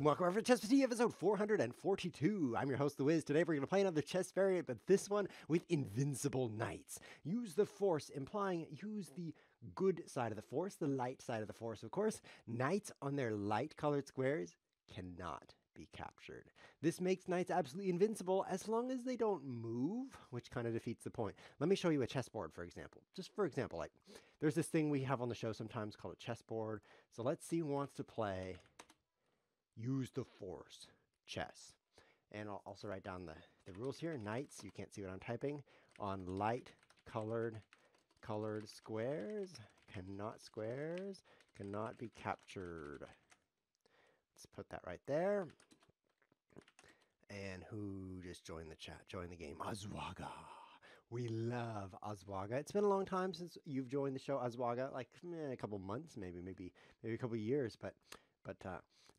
Welcome over to ChessWhiz TV episode 442. I'm your host, The Wiz. Today we're going to play another chess variant, but this one with invincible knights. Use the force, implying use the good side of the force, the light side of the force, of course. Knights on their light-colored squares cannot be captured. This makes knights absolutely invincible as long as they don't move, which kind of defeats the point. Let me show you a chessboard, for example. Just for example, like there's this thing we have on the show sometimes called a chessboard. So let's see who wants to play Use the Force chess. And I'll also write down the rules here. Knights, you can't see what I'm typing, on light colored squares cannot be captured. Let's put that right there. And who just joined the chat, joined the game? Azwaga. We love Azwaga. It's been a long time since you've joined the show, Azwaga, like a couple months, maybe a couple years, but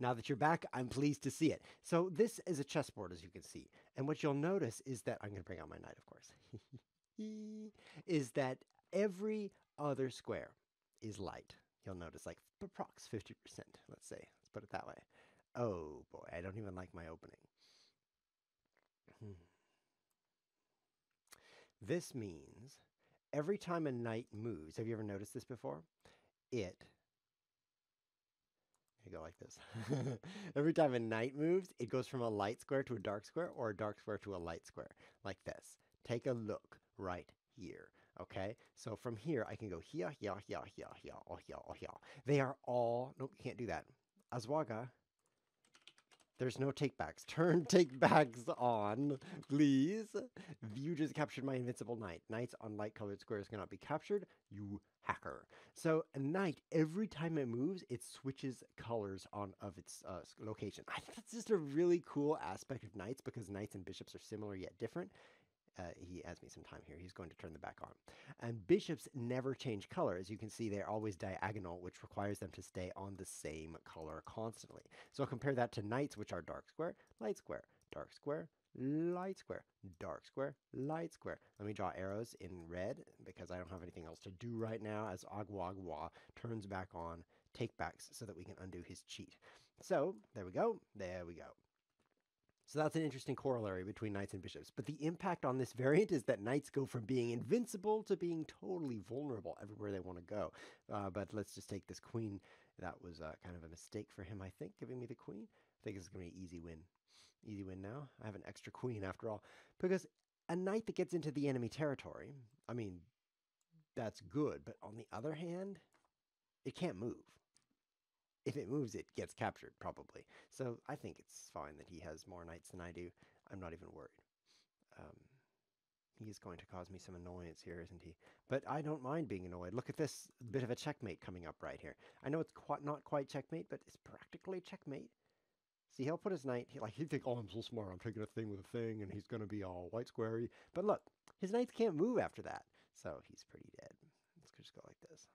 now that you're back, I'm pleased to see it. So this is a chessboard, as you can see. And what you'll notice is that, I'm going to bring out my knight, of course, is that every other square is light. You'll notice like approx 50%, let's say. Let's put it that way. Oh boy, I don't even like my opening. This means every time a knight moves, have you ever noticed this before? You go like this. Every time a knight moves, it goes from a light square to a dark square, or a dark square to a light square, like this. Take a look right here, okay? So from here, I can go here, here, here, here, here, or here, or here. They are all, nope, you can't do that. Azwaga, there's no takebacks. Turn takebacks on, please. You just captured my invincible knight. Knights on light-colored squares cannot be captured, you hacker. So a knight, every time it moves, it switches colors of its location. I think that's just a really cool aspect of knights, because knights and bishops are similar yet different. He has me some time here. He's going to turn the back on. And bishops never change color. As you can see, they're always diagonal, which requires them to stay on the same color constantly. So compare that to knights, which are dark square, light square, dark square, light square, dark square, light square. Let me draw arrows in red because I don't have anything else to do right now as Agwa turns back on takebacks so that we can undo his cheat. So there we go. There we go. So that's an interesting corollary between knights and bishops. But the impact on this variant is that knights go from being invincible to being totally vulnerable everywhere they want to go. But let's just take this queen. That was kind of a mistake for him, I think, giving me the queen. I think it's going to be an easy win. Easy win now. I have an extra queen after all. Because a knight that gets into the enemy territory, I mean, that's good. But on the other hand, it can't move. If it moves, it gets captured, probably. So I think it's fine that he has more knights than I do. I'm not even worried. He's going to cause me some annoyance here, isn't he? But I don't mind being annoyed. Look at this bit of a checkmate coming up right here. I know it's not quite checkmate, but it's practically checkmate. See, he'll put his knight, he'd think, oh, I'm so smart, I'm taking a thing with a thing, and he's going to be all white squarey. But look, his knights can't move after that. So he's pretty dead. Let's just go like this.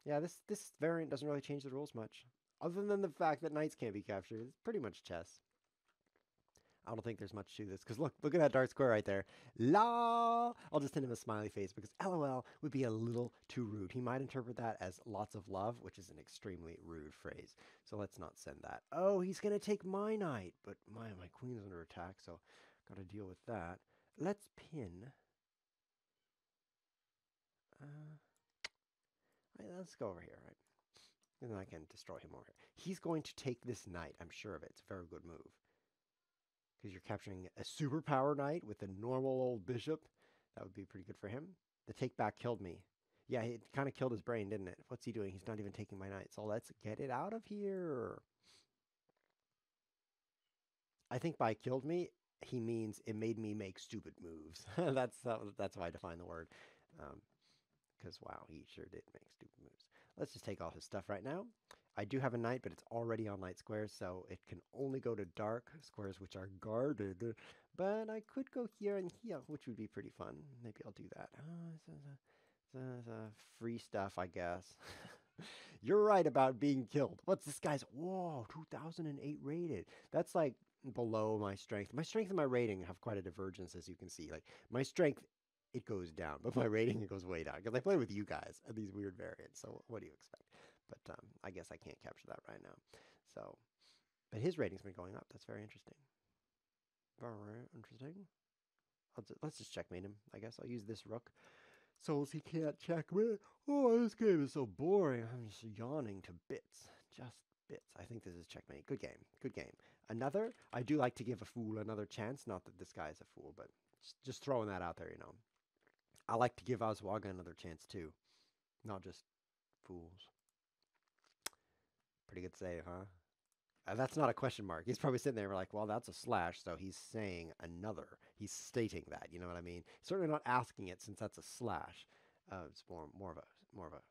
Yeah, this variant doesn't really change the rules much. Other than the fact that knights can't be captured. It's pretty much chess. I don't think there's much to this, because look at that dark square right there. La! I'll just send him a smiley face, because LOL would be a little too rude. He might interpret that as lots of love, which is an extremely rude phrase. So let's not send that. Oh, he's going to take my knight, but my queen's under attack, so got to deal with that. Let's pin. Let's go over here, right? And then I can destroy him over here. He's going to take this knight, I'm sure of it. It's a very good move. Because you're capturing a superpower knight with a normal old bishop. That would be pretty good for him. The take back killed me. Yeah, it kind of killed his brain, didn't it? What's he doing? He's not even taking my knight. So let's get it out of here. I think by killed me, he means it made me make stupid moves. That's why I define the word. Because, wow, he sure did make stupid moves. Let's just take all his stuff right now. I do have a knight, but it's already on light squares, so it can only go to dark squares, which are guarded. But I could go here and here, which would be pretty fun. Maybe I'll do that. Free stuff, I guess. You're right about being killed. What's this guy's? Whoa, 2008 rated. That's like below my strength. My strength and my rating have quite a divergence, as you can see. Like my strength, it goes down, but my rating, it goes way down. Because I play with you guys at these weird variants, so what do you expect? But I guess I can't capture that right now. So But his rating's been going up. That's very interesting. Very interesting. Let's just checkmate him, I guess. I'll use this rook. So he can't checkmate. Oh, this game is so boring. I'm just yawning to bits. Just bits. I think this is checkmate. Good game. Good game. Another, I do like to give a fool another chance. Not that this guy is a fool, but just throwing that out there, you know. I like to give Oswaga another chance too. Not just fools. Pretty good save, huh? That's not a question mark. He's probably sitting there like, well, that's a slash, so he's saying another. He's stating that, you know what I mean? Certainly not asking it since that's a slash. It's more of a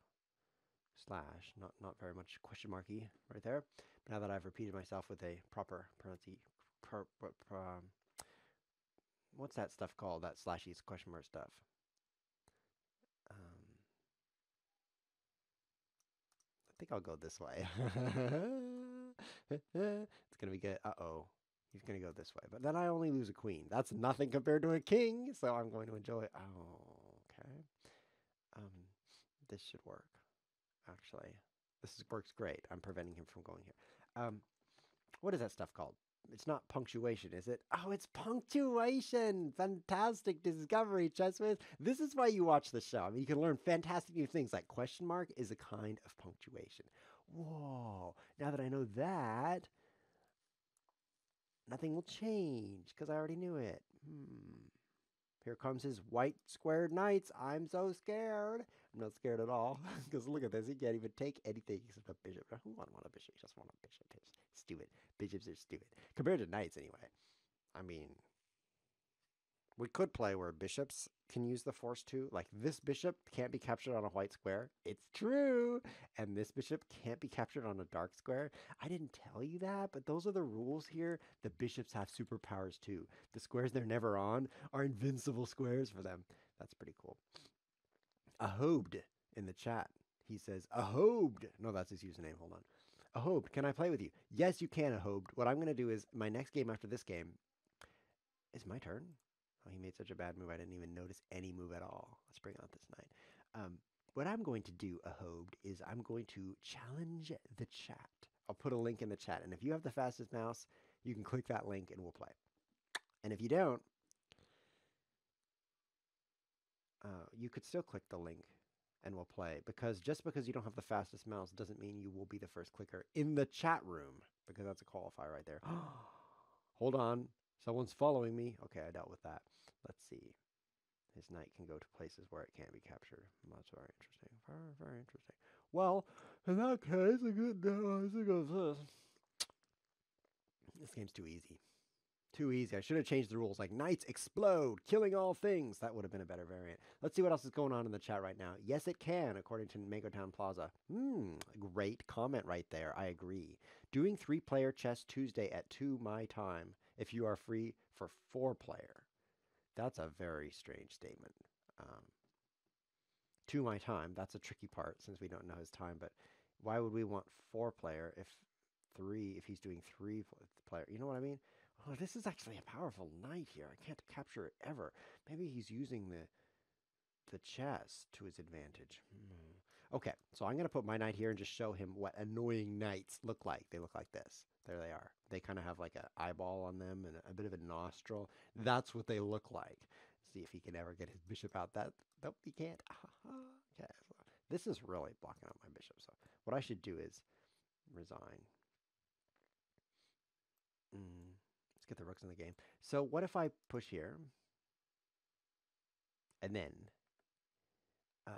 slash, not very much question marky right there. But now that I've repeated myself with a proper pronunciation, what's that stuff called? That slashy question mark stuff. I think I'll go this way. It's gonna be good. Uh-oh. He's gonna go this way. But then I only lose a queen. That's nothing compared to a king, so I'm going to enjoy it. Oh, okay. This should work, actually. Works great. I'm preventing him from going here. What is that stuff called? It's not punctuation, is it? Oh, it's punctuation! Fantastic discovery, ChessWhiz. This is why you watch the show. I mean, you can learn fantastic new things like question mark is a kind of punctuation. Whoa! Now that I know that, nothing will change because I already knew it. Here comes his white squared knights. I'm so scared. I'm not scared at all because look at this. He can't even take anything except a bishop. Who wouldn't want a bishop? You just want a bishop. It's stupid. Bishops are stupid. Compared to knights, anyway. I mean, we could play where bishops can use the force too. Like this bishop can't be captured on a white square. It's true. And this bishop can't be captured on a dark square. I didn't tell you that, but those are the rules here. The bishops have superpowers too. The squares they're never on are invincible squares for them. That's pretty cool. Ahobed in the chat. He says, Ahobed. No, that's his username. Hold on. Ahobed, can I play with you? Yes, you can, Ahobed. What I'm going to do is my next game after this game is my turn. Oh, he made such a bad move. I didn't even notice any move at all. Let's bring out this knight. What I'm going to do, Ahobed, is I'm going to challenge the chat. I'll put a link in the chat. And if you have the fastest mouse, you can click that link and we'll play. And if you don't, you could still click the link and we'll play. Because just because you don't have the fastest mouse doesn't mean you will be the first clicker in the chat room. Because that's a qualifier right there. Hold on. Someone's following me. Okay, I dealt with that. Let's see. His knight can go to places where it can't be captured. That's very interesting. Very, very interesting. Well, in that case, this game's too easy. Too easy. I should have changed the rules. Like, knights explode, killing all things. That would have been a better variant. Let's see what else is going on in the chat right now. Yes, it can, according to Mango Town Plaza. Great comment right there. I agree. Doing 3-player chess Tuesday at 2 my time if you are free for 4-player. That's a very strange statement. 2 my time. That's a tricky part since we don't know his time. But why would we want 4-player if he's doing 3-player? You know what I mean? Oh, this is actually a powerful knight here. I can't capture it ever. Maybe he's using the chess to his advantage. Okay, so I'm going to put my knight here and just show him what annoying knights look like. They look like this. There they are. They kind of have like an eyeball on them and a bit of a nostril. That's what they look like. See if he can ever get his bishop out. Nope, he can't. Okay, this is really blocking out my bishop. So what I should do is resign. Let's get the rooks in the game. So what if I push here and then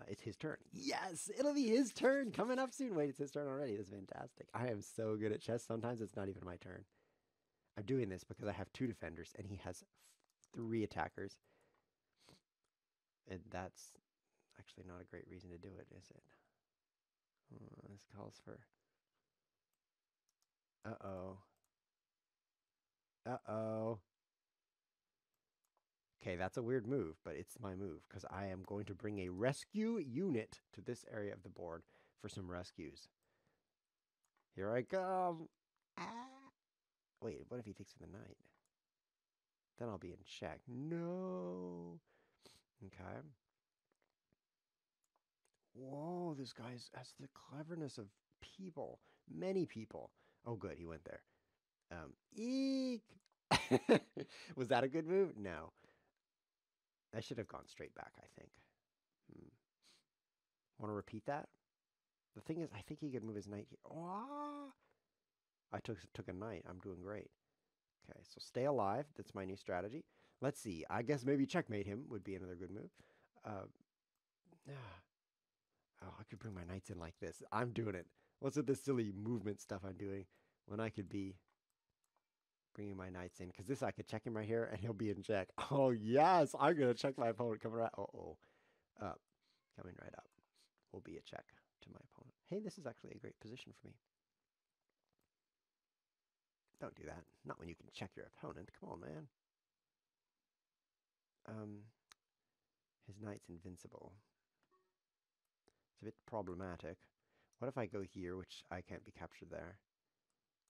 it's his turn. Yes, it'll be his turn coming up soon. Wait, it's his turn already. This is fantastic. I am so good at chess. Sometimes it's not even my turn. I'm doing this because I have 2 defenders and he has 3 attackers. And that's actually not a great reason to do it, is it? This calls for... Uh-oh. Uh-oh. Okay, that's a weird move, but it's my move because I am going to bring a rescue unit to this area of the board for some rescues. Here I come. Wait, what if he takes the knight? Then I'll be in check. No. Okay. Whoa, this guy has the cleverness of people. Many people. Oh, good, he went there. Eek! Was that a good move? No. I should have gone straight back, I think. Want to repeat that? The thing is, I think he could move his knight here. Oh! I took a knight. I'm doing great. Okay, so stay alive. That's my new strategy. Let's see. I guess maybe checkmate him would be another good move. Uh, oh, I could bring my knights in like this. I'm doing it. What's with this silly movement stuff I'm doing when I could be bringing my knights in? Because this, I could check him right here, and he'll be in check. Oh, yes. I'm going to check my opponent coming right. Uh-oh. Up. Coming right up. Will be a check to my opponent. Hey, this is actually a great position for me. Don't do that. Not when you can check your opponent. Come on, man. His knight's invincible. It's a bit problematic. What if I go here, which I can't be captured there?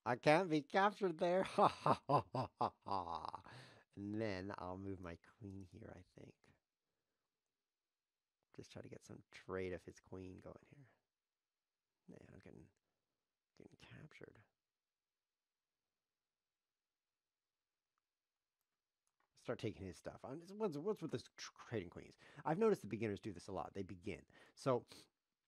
I can't be captured there. Ha ha ha ha ha ha. And then I'll move my queen here, I think. Just try to get some trade of his queen going here. Man, I'm getting captured. Start taking his stuff. What's with this trading queens? I've noticed the beginners do this a lot. They begin. So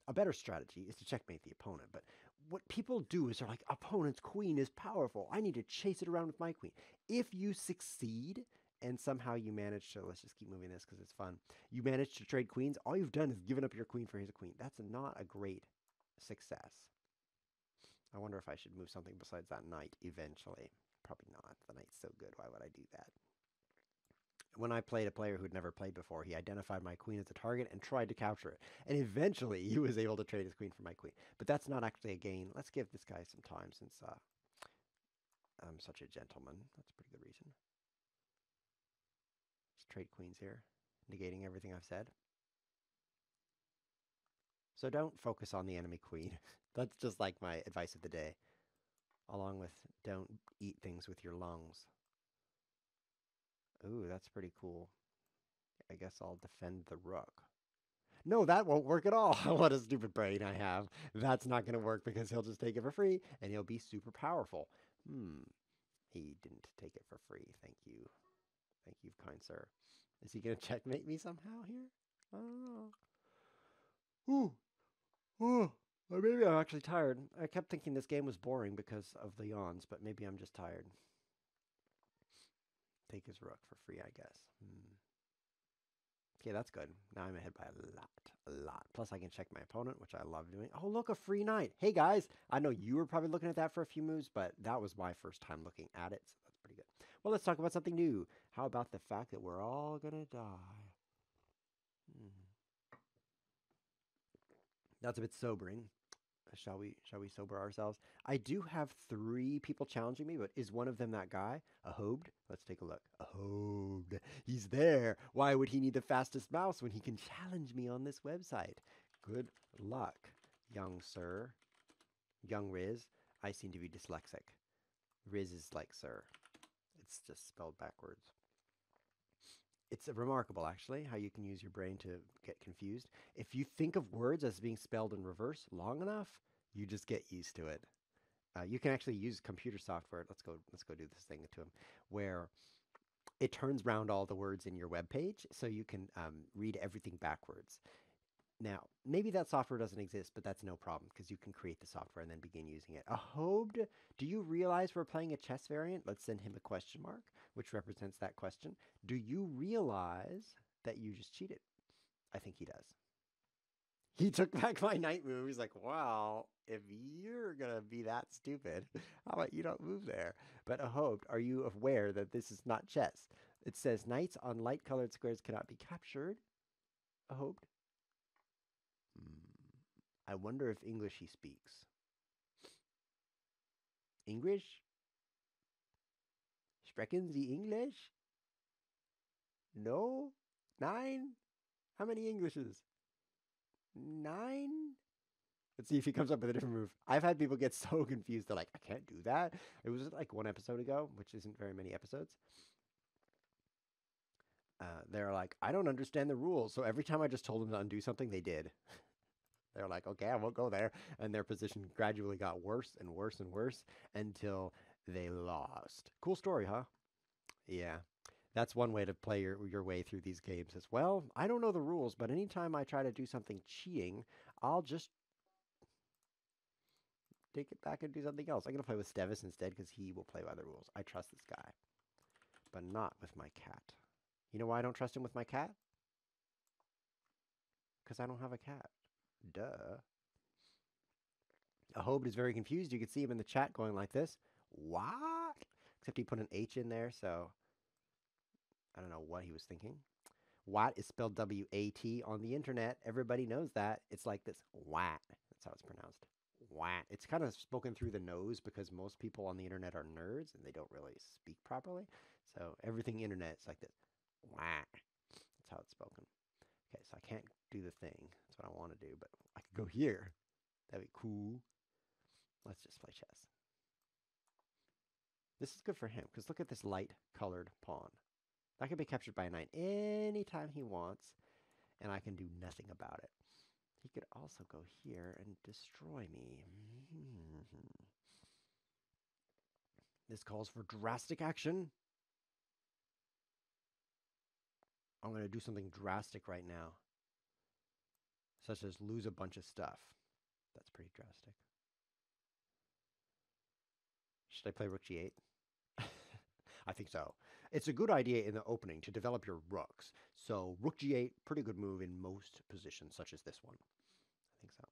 a better strategy is to checkmate the opponent. But what people do is they're like, opponent's queen is powerful. I need to chase it around with my queen. If you succeed and somehow you manage to, let's just keep moving this because it's fun. You manage to trade queens. All you've done is given up your queen for his queen. That's not a great success. I wonder if I should move something besides that knight eventually. Probably not. The knight's so good. Why would I do that? When I played a player who'd never played before, he identified my queen as a target and tried to capture it. And eventually, he was able to trade his queen for my queen. But that's not actually a gain. Let's give this guy some time since I'm such a gentleman. That's a pretty good reason. Let's trade queens here, negating everything I've said. So don't focus on the enemy queen. That's just like my advice of the day. Along with don't eat things with your lungs. Ooh, that's pretty cool. I guess I'll defend the rook. No, that won't work at all. What a stupid brain I have. That's not going to work because he'll just take it for free and he'll be super powerful. He didn't take it for free. Thank you. Thank you, kind sir. Is he going to checkmate me somehow here? I don't know. Ooh. Ooh. Or maybe I'm actually tired. I kept thinking this game was boring because of the yawns, but maybe I'm just tired. Take his rook for free, I guess. Okay, that's good. Now I'm ahead by a lot. Plus, I can check my opponent, which I love doing. Oh, look, a free knight. Hey, guys, I know you were probably looking at that for a few moves, but that was my first time looking at it, so that's pretty good. Well, let's talk about something new. How about the fact that we're all going to die? That's a bit sobering. Shall we sober ourselves? I do have 3 people challenging me, but is one of them that guy? A Hobed? Let's take a look. A Hobed. He's there. Why would he need the fastest mouse when he can challenge me on this website? Good luck, young sir. Young Riz. I seem to be dyslexic. Riz is like sir. It's just spelled backwards. It's remarkable, actually, how you can use your brain to get confused. If you think of words as being spelled in reverse long enough, you just get used to it. You can actually use computer software. Let's go do this thing to him, where it turns around all the words in your web page, so you can read everything backwards. Now, maybe that software doesn't exist, but that's no problem because you can create the software and then begin using it. A Hobed, do you realize we're playing a chess variant? Let's send him a question mark, which represents that question. Do you realize that you just cheated? I think he does. He took back my knight move. He's like, well, if you're going to be that stupid, how about you don't move there? But a Hobed, are you aware that this is not chess? It says knights on light-colored squares cannot be captured. A Hobed. I wonder if English he speaks. English? Sprechen Sie English? No? 9? How many Englishes? 9? Let's see if he comes up with a different move. I've had people get so confused. They're like, I can't do that. It was like 1 episode ago, which isn't very many episodes. They're like, I don't understand the rules. So every time I just told them to undo something, they did. They're like, okay, I won't go there. And their position gradually got worse and worse and worse until They lost. Cool story, huh? Yeah. That's one way to play your way through these games as well. I don't know the rules, but anytime I try to do something cheating, I'll just take it back and do something else. I'm going to play with Stevis instead because he will play by the rules. I trust this guy, but not with my cat. You know why I don't trust him with my cat? Because I don't have a cat. Duh. Ahob is very confused. You can see him in the chat going like this. What? Except he put an H in there, so I don't know what he was thinking. Wat is spelled W-A-T on the internet. Everybody knows that. It's like this. Wat. That's how it's pronounced. Wat. It's kind of spoken through the nose because most people on the internet are nerds and they don't really speak properly. So everything internet is like this. Wat. That's how it's spoken. Okay, so I can't do the thing. That's what I want to do, but I could go here. That'd be cool. Let's just play chess. This is good for him because look at this light colored pawn. That can be captured by a knight anytime he wants, and I can do nothing about it. He could also go here and destroy me. This calls for drastic action. I'm going to do something drastic right now, such as lose a bunch of stuff. That's pretty drastic. Should I play rook g8? I think so. It's a good idea in the opening to develop your rooks. So rook g8, pretty good move in most positions, such as this one. I think so.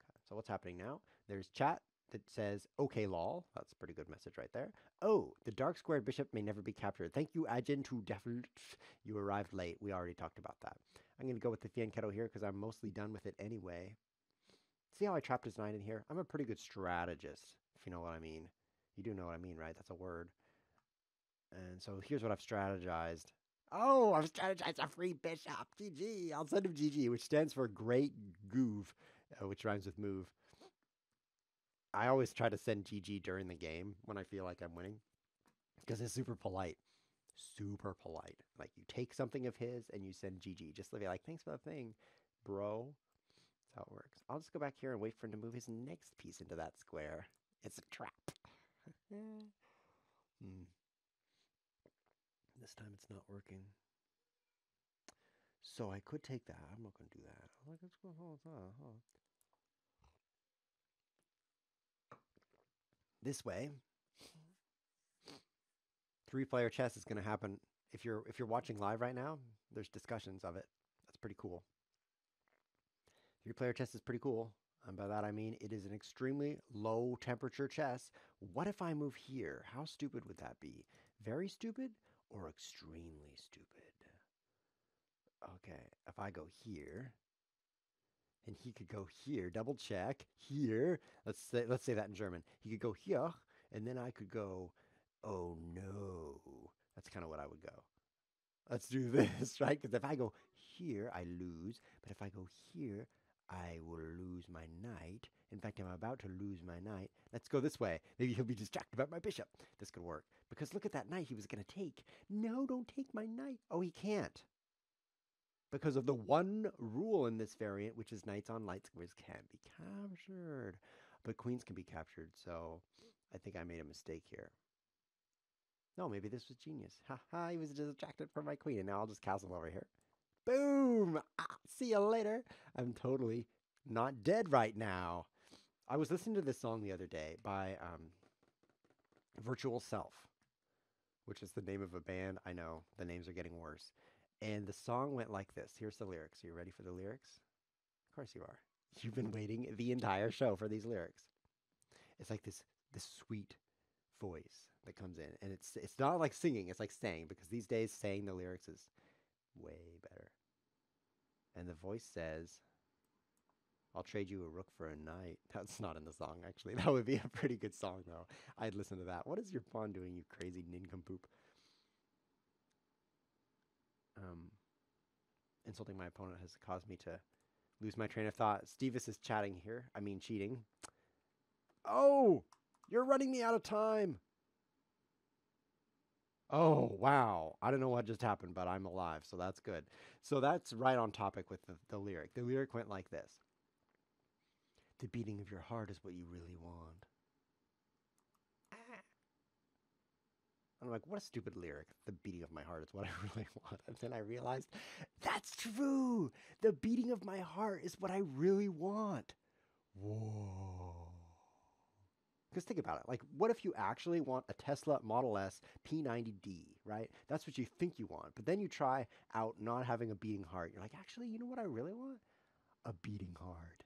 Okay, so what's happening now? There's chat that says, okay, lol. That's a pretty good message right there. Oh, the dark squared bishop may never be captured. Thank you, Ajin, to Defl. You arrived late. We already talked about that. I'm going to go with the fianchetto here because I'm mostly done with it anyway. See how I trapped his knight in here? I'm a pretty good strategist, if you know what I mean. You do know what I mean, right? That's a word. And so here's what I've strategized. Oh, I've strategized a free bishop. GG. I'll send him GG, which stands for Great Goove, which rhymes with move. I always try to send GG during the game when I feel like I'm winning because it's super polite. Super polite. Like you take something of his and you send GG. Just to be like, thanks for the thing, bro. That's how it works. I'll just go back here and wait for him to move his next piece into that square. It's a trap. This time it's not working. So I could take that. I'm not going to do that. Like, let's go. This way, 3-player chess is going to happen. If you're watching live right now, there's discussions of it. That's pretty cool. 3-player chess is pretty cool. And by that I mean it is an extremely low temperature chess. What if I move here? How stupid would that be? Very stupid or extremely stupid? Okay, if I go here, and he could go here, double check, here. Let's say that in German. He could go here, and then I could go, oh no. That's kind of what I would go. Let's do this, right? Because if I go here, I lose. But if I go here, I will lose my knight. In fact, I'm about to lose my knight. Let's go this way. Maybe he'll be distracted by my bishop. This could work. Because look at that knight he was going to take. No, don't take my knight. Oh, he can't. Because of the one rule in this variant, which is knights on light squares can't be captured. But queens can be captured, so I think I made a mistake here. No, maybe this was genius. Haha, he was distracted from my queen, and now I'll just castle over here. Boom! See you later. I'm totally not dead right now. I was listening to this song the other day by Virtual Self, which is the name of a band. I know, the names are getting worse. And the song went like this. Here's the lyrics. Are you ready for the lyrics? Of course you are. You've been waiting the entire show for these lyrics. It's like this sweet voice that comes in. And it's not like singing, it's like saying, because these days saying the lyrics is way better. And the voice says, I'll trade you a rook for a knight. That's not in the song, actually. That would be a pretty good song, though. I'd listen to that. What is your pawn doing, you crazy nincompoop? Insulting my opponent has caused me to lose my train of thought. Stevis is chatting here. I mean, cheating. Oh, you're running me out of time. Oh, wow. I don't know what just happened, but I'm alive, so that's good. So that's right on topic with the lyric. The lyric went like this. The beating of your heart is what you really want. I'm like, what a stupid lyric. The beating of my heart is what I really want. And then I realized, that's true. The beating of my heart is what I really want. Whoa. Because think about it. Like, what if you actually want a Tesla Model S P90D, right? That's what you think you want. But then you try out not having a beating heart. You're like, actually, you know what I really want? A beating heart.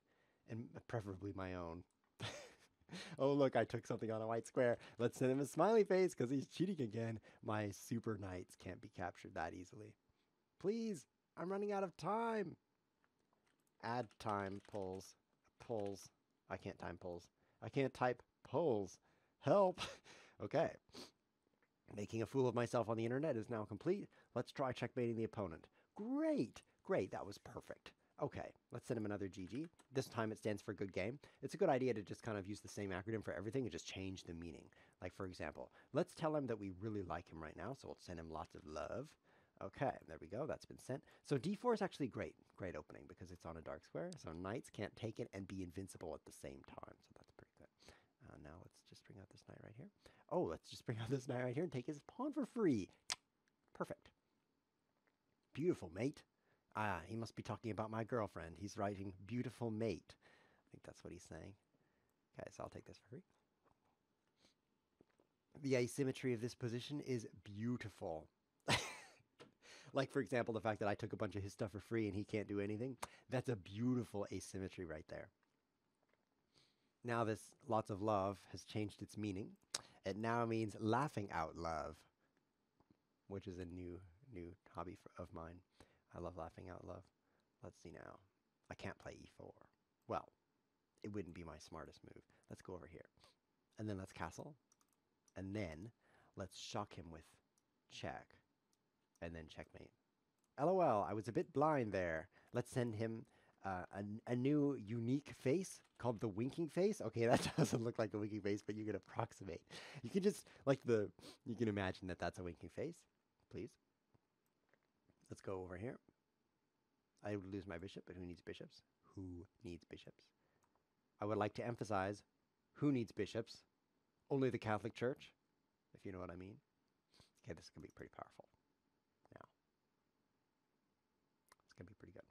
And preferably my own. Oh, look, I took something on a white square. Let's send him a smiley face because he's cheating again. My super knights can't be captured that easily. Please, I'm running out of time. Add time pulls. Pulls. I can't time pulls. I can't type pulls. Help. Okay. Making a fool of myself on the internet is now complete. Let's try checkmating the opponent. Great. Great. That was perfect. Okay, let's send him another GG. This time it stands for good game. It's a good idea to just kind of use the same acronym for everything and just change the meaning. Like, for example, let's tell him that we really like him right now, so we'll send him lots of love. Okay, there we go. That's been sent. So D4 is actually great. Great opening because it's on a dark square, so knights can't take it and be invincible at the same time, so that's pretty good. Now let's just bring out this knight right here. Oh, let's just bring out this knight right here and take his pawn for free. Perfect. Beautiful, mate. Ah, he must be talking about my girlfriend. He's writing beautiful mate. I think that's what he's saying. Okay, so I'll take this for free. The asymmetry of this position is beautiful. Like, for example, the fact that I took a bunch of his stuff for free and he can't do anything. That's a beautiful asymmetry right there. Now this lots of love has changed its meaning. It now means laughing out love, which is a new hobby of mine. I love laughing out love. Let's see now. I can't play e4. Well, it wouldn't be my smartest move. Let's go over here. And then let's castle. And then let's shock him with check. And then checkmate. LOL, I was a bit blind there. Let's send him a new unique face called the winking face. Okay, that doesn't look like a winking face, but you can approximate. You can just, you can imagine that that's a winking face. Please. Let's go over here. I would lose my bishop, but who needs bishops? Who needs bishops? I would like to emphasize, who needs bishops? Only the Catholic Church, if you know what I mean. Okay, this is going to be pretty powerful. Now, it's going to be pretty good.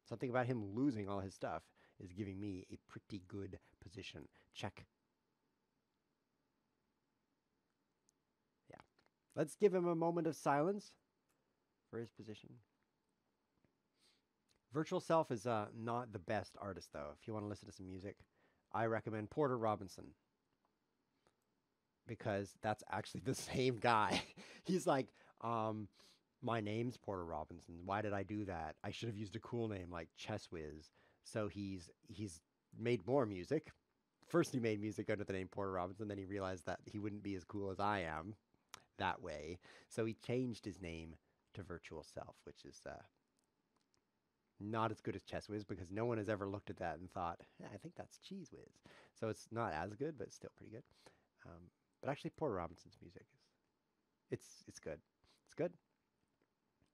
Something about him losing all his stuff is giving me a pretty good position. Check. Yeah. Let's give him a moment of silence for his position. Virtual Self is not the best artist, though. If you want to listen to some music, I recommend Porter Robinson. Because that's actually the same guy. He's like, my name's Porter Robinson. Why did I do that? I should have used a cool name like ChessWhiz. So he's made more music. First he made music under the name Porter Robinson, then he realized that he wouldn't be as cool as I am that way. So he changed his name to Virtual Self, which is not as good as ChessWhiz because no one has ever looked at that and thought, I think that's Cheese Whiz. So it's not as good, but it's still pretty good. But actually, Porter Robinson's music it's good. It's good.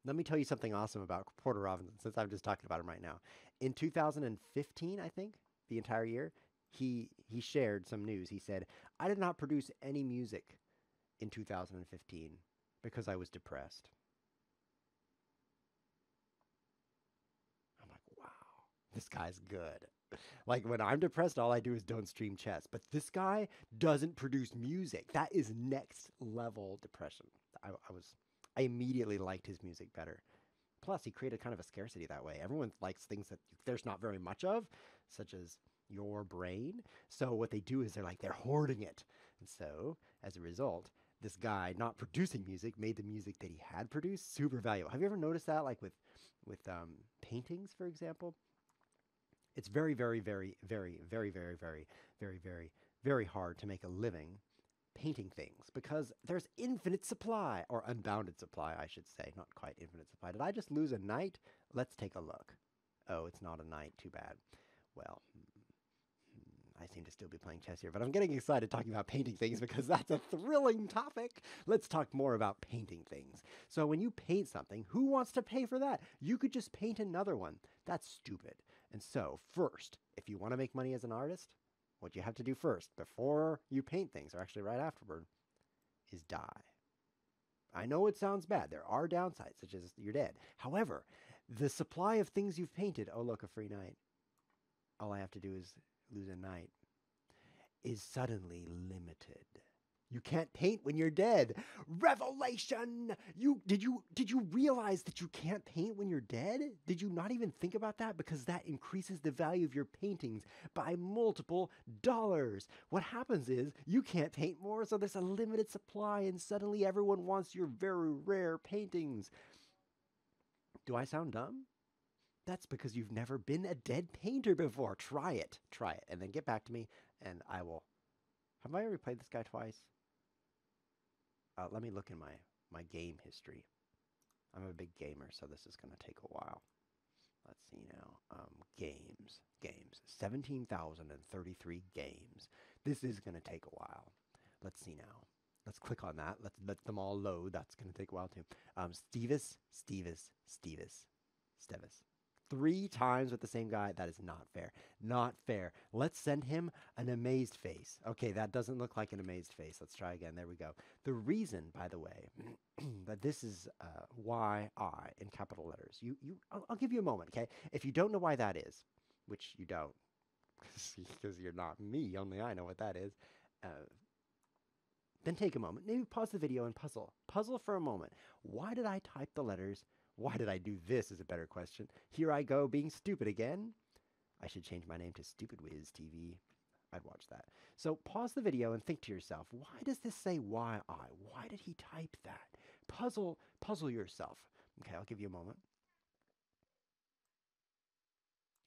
Let me tell you something awesome about Porter Robinson, since I'm just talking about him right now. In 2015, I think, the entire year, he shared some news. He said, I did not produce any music in 2015 because I was depressed. I'm like, wow, this guy's good. Like, when I'm depressed, all I do is don't stream chess. But this guy doesn't produce music. That is next level depression. I immediately liked his music better. Plus, he created kind of a scarcity that way. Everyone likes things that there's not very much of, such as your brain. So what they do is they're hoarding it. And so, as a result, this guy not producing music made the music that he had produced super valuable. Have you ever noticed that, like with paintings, for example? It's very, very, very, very, very, very, very, very, very, very hard to make a living painting things because there's infinite supply, or unbounded supply, I should say. Not quite infinite supply. Did I just lose a knight? Let's take a look. Oh, it's not a knight. Too bad. Well, I seem to still be playing chess here, but I'm getting excited talking about painting things because that's a thrilling topic. Let's talk more about painting things. So when you paint something, who wants to pay for that? You could just paint another one. That's stupid. And so first, if you want to make money as an artist, what you have to do first, before you paint things, or actually right afterward, is die. I know it sounds bad. There are downsides, such as you're dead. However, the supply of things you've painted, oh look, a free knight. All I have to do is lose a knight, is suddenly limited. You can't paint when you're dead. Revelation! Did you realize that you can't paint when you're dead? Did you not even think about that? Because that increases the value of your paintings by multiple dollars. What happens is you can't paint more, so there's a limited supply, and suddenly everyone wants your very rare paintings. Do I sound dumb? That's because you've never been a dead painter before. Try it. Try it. And then get back to me, and I will. Have I already played this guy twice? Let me look in my game history. I'm a big gamer, so this is going to take a while. Let's see now. Games. 17,033 games. This is going to take a while. Let's see now. Let's click on that. Let's let them all load. That's going to take a while too. Stevis. 3 times with the same guy. That is not fair. Not fair. Let's send him an amazed face. Okay, that doesn't look like an amazed face. Let's try again. There we go. The reason, by the way, that this is YI in capital letters. I'll give you a moment, okay? If you don't know why that is, which you don't, because you're not me, only I know what that is, then take a moment. Maybe pause the video and puzzle. Puzzle for a moment. Why did I type the letters? Why did I do this is a better question. Here I go being stupid again. I should change my name to ChessWhiz TV. I'd watch that. So pause the video and think to yourself, why does this say YI? Why did he type that? Puzzle yourself. Okay, I'll give you a moment.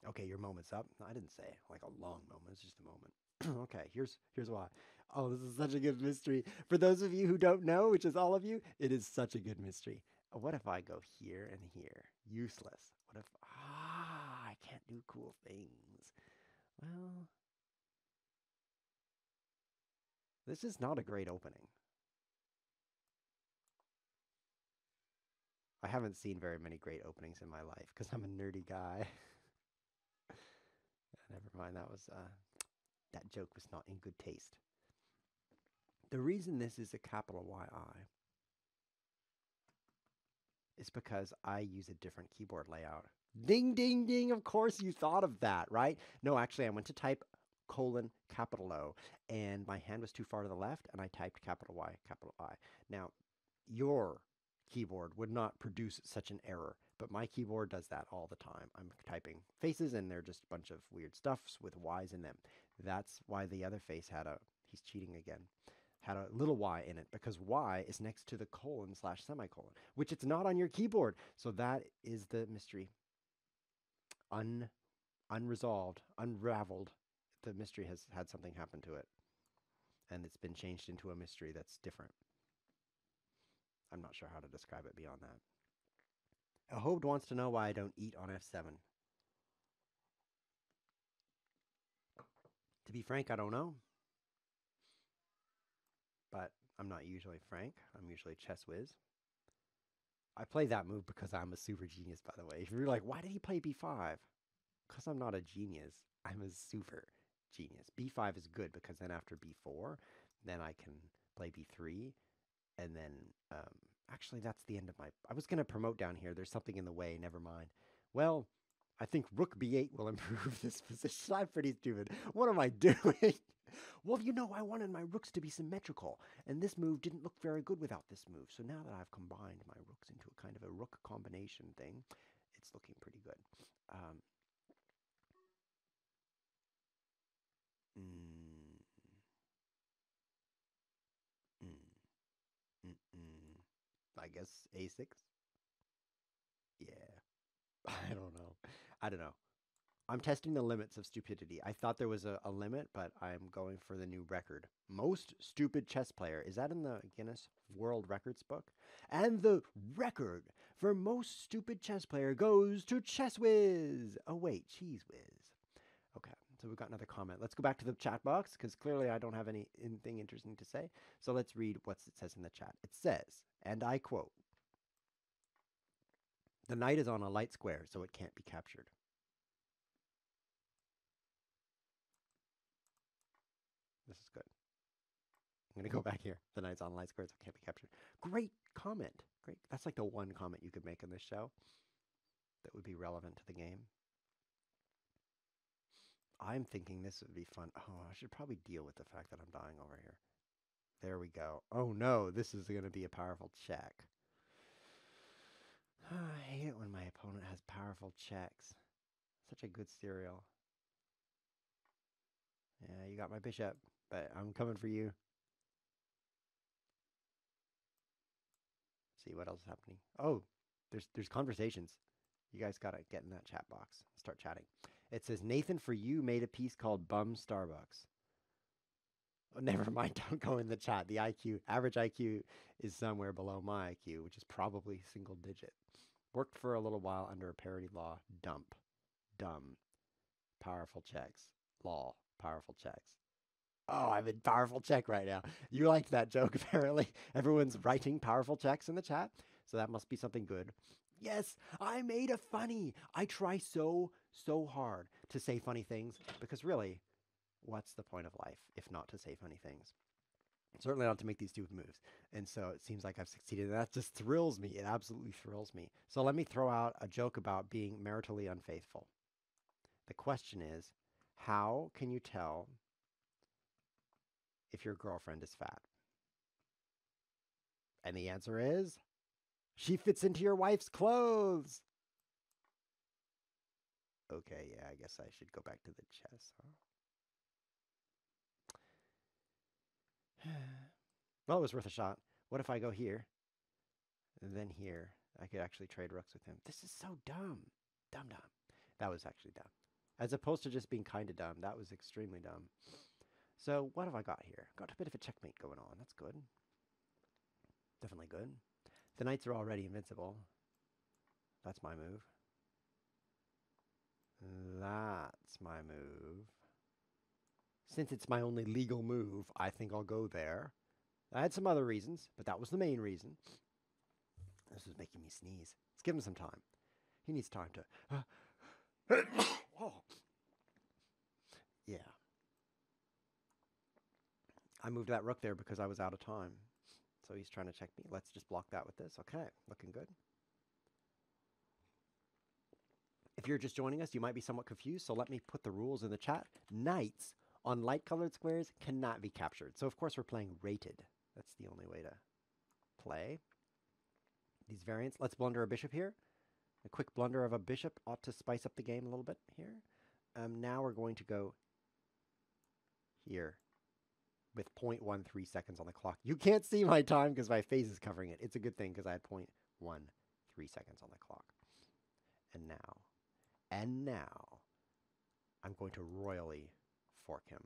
Okay, your moment's up. I didn't say like a long moment. It's just a moment. Okay, here's why. Oh, this is such a good mystery. For those of you who don't know, which is all of you, it is such a good mystery. What if I go here and here? Useless. What if, I can't do cool things. Well, this is not a great opening. I haven't seen very many great openings in my life because I'm a nerdy guy. Never mind, that joke was not in good taste. The reason this is a capital YI is because I use a different keyboard layout. Ding, ding, ding. Of course you thought of that, right? No, actually, I went to type capital O, and my hand was too far to the left, and I typed capital Y, capital I. Now, your keyboard would not produce such an error, but my keyboard does that all the time. I'm typing faces, and they're just a bunch of weird stuffs with Y's in them. That's why the other face he's cheating again, had a little y in it, because y is next to the colon/semicolon, which it's not on your keyboard. So that is the mystery. Unresolved, unraveled. The mystery has had something happen to it, and it's been changed into a mystery that's different. I'm not sure how to describe it beyond that. Ahobed wants to know why I don't eat on F7. To be frank, I don't know. But I'm not usually frank. I'm usually ChessWhiz. I play that move because I'm a super genius, by the way. If you're like, why did he play b5? Because I'm not a genius. I'm a super genius. b5 is good because then after b4, then I can play b3. And then, actually, that's the end of my... I was going to promote down here. There's something in the way. Never mind. Well, I think rook b8 will improve this position. I'm pretty stupid. What am I doing? Well, I wanted my rooks to be symmetrical, and this move didn't look very good without this move. So now that I've combined my rooks into a kind of a rook combination thing, it's looking pretty good. I guess a6. Yeah. I don't know. I'm testing the limits of stupidity. I thought there was a limit, but I'm going for the new record. Most stupid chess player. Is that in the Guinness World Records book? And the record for most stupid chess player goes to ChessWhiz. Oh, wait, ChessWhiz. Okay, so we've got another comment. Let's go back to the chat box, because clearly I don't have anything interesting to say. So let's read what it says in the chat. It says, and I quote, "The knight is on a light square, so it can't be captured." This is good. I'm going to go back here. The knight's on light squares can't be captured. Great comment. Great. That's like the one comment you could make in this show that would be relevant to the game. I'm thinking this would be fun. Oh, I should probably deal with the fact that I'm dying over here. There we go. Oh no, this is going to be a powerful check. I hate it when my opponent has powerful checks. Such a good serial. Yeah, you got my bishop, but I'm coming for you. See what else is happening. Oh, there's conversations. You guys gotta get in that chat box. Start chatting. It says, Nathan, for you, made a piece called Bum Starbucks. Oh, never mind. Don't go in the chat. The average IQ is somewhere below my IQ, which is probably single digit. Worked for a little while under a parity law. Dump. Dumb. Powerful checks. Law. Powerful checks. Oh, I'm in powerful check right now. You liked that joke, apparently. Everyone's writing powerful checks in the chat, so that must be something good. Yes, I made a funny. I try so hard to say funny things, because really, what's the point of life if not to say funny things? Certainly not to make these stupid moves. And so it seems like I've succeeded. And that just thrills me. It absolutely thrills me. So let me throw out a joke about being maritally unfaithful. The question is, how can you tell if your girlfriend is fat? And the answer is, she fits into your wife's clothes. Okay, yeah, I guess I should go back to the chess, huh? Well, it was worth a shot. What if I go here, and then here? I could actually trade rooks with him. This is so dumb. Dumb. That was actually dumb. As opposed to just being kind of dumb, that was extremely dumb. So what have I got here? Got a bit of a checkmate going on. That's good. Definitely good. The knights are already invincible. That's my move. That's my move. Since it's my only legal move, I think I'll go there. I had some other reasons, but that was the main reason. This is making me sneeze. Let's give him some time. He needs time to... Oh. Yeah. I moved that rook there because I was out of time. So he's trying to check me. Let's just block that with this. Okay, looking good. If you're just joining us, you might be somewhat confused, so let me put the rules in the chat. Knights on light-colored squares cannot be captured. So, of course, we're playing rated. That's the only way to play these variants. Let's blunder a bishop here. A quick blunder of a bishop ought to spice up the game a little bit here. Now we're going to go here with 0.13 seconds on the clock. You can't see my time because my face is covering it. It's a good thing because I had 0.13 seconds on the clock. And now, I'm going to royally fork him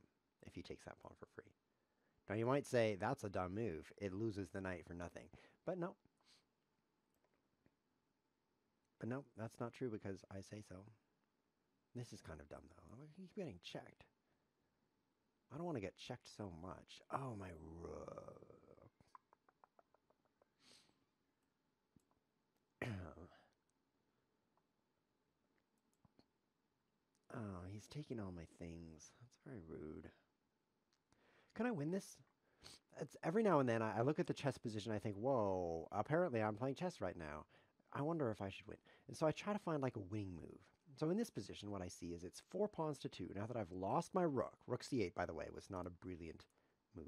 if he takes that pawn for free. Now you might say, that's a dumb move. It loses the knight for nothing. But no. But no, that's not true because I say so. This is kind of dumb, though. He's getting checked. I don't want to get checked so much. Oh, my rook. Oh, he's taking all my things. That's very rude. Can I win this? It's every now and then I look at the chess position, I think, whoa, apparently I'm playing chess right now. I wonder if I should win. And so I try to find like a wing move. So in this position, what I see is it's 4 pawns to 2. Now that I've lost my rook, rook c8, by the way, was not a brilliant move.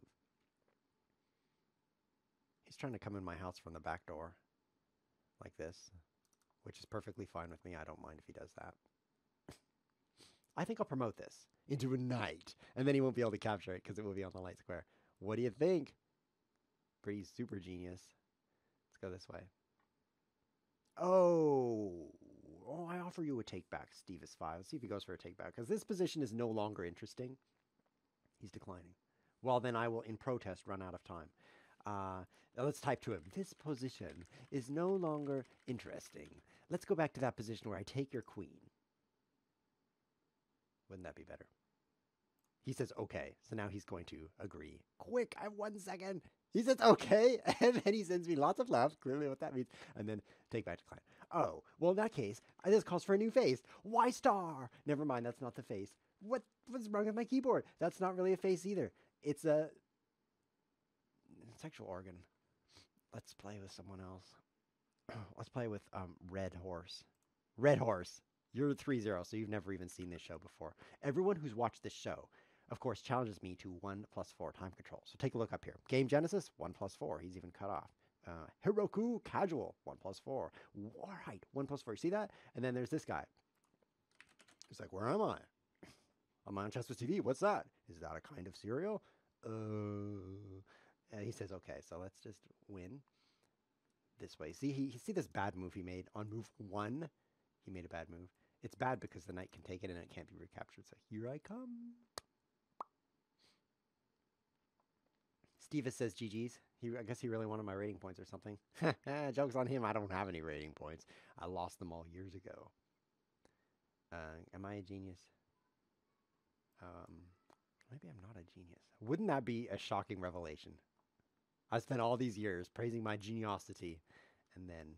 He's trying to come in my house from the back door, like this, which is perfectly fine with me. I don't mind if he does that. I think I'll promote this into a knight, and then he won't be able to capture it because it will be on the light square. What do you think? Pretty super genius. Let's go this way. Oh, I offer you a take back, Steve is 5. Let's see if he goes for a take back, because this position is no longer interesting. He's declining. Well, then I will, in protest, run out of time. Now let's type to him. This position is no longer interesting. Let's go back to that position where I take your queen. Wouldn't that be better? He says, okay. So now he's going to agree. Quick, I have 1 second. He says, okay. And then he sends me lots of love, clearly what that means. And then take back to client. Oh, well, in that case, this calls for a new face. Y star. Never mind, that's not the face. What's wrong with my keyboard? That's not really a face either. It's a Sexual organ. Let's play with someone else. Let's play with Red Horse. Red Horse. You're 3-0, so you've never even seen this show before. Everyone who's watched this show, of course, challenges me to 1+4 time control. So take a look up here. Game Genesis, 1+4. He's even cut off. Heroku Casual, 1+4. Warhite, 1+4. You see that? And then there's this guy. He's like, where am I? I'm on ChessWhiz TV. What's that? Is that a kind of cereal? And he says, okay, so let's just win this way. See this bad move he made on move 1? He made a bad move. It's bad because the knight can take it and it can't be recaptured. So here I come. Steva says GG's. I guess he really wanted my rating points or something. Joke's on him. I don't have any rating points. I lost them all years ago. Am I a genius? Maybe I'm not a genius. Wouldn't that be a shocking revelation? I spent all these years praising my geniosity, and then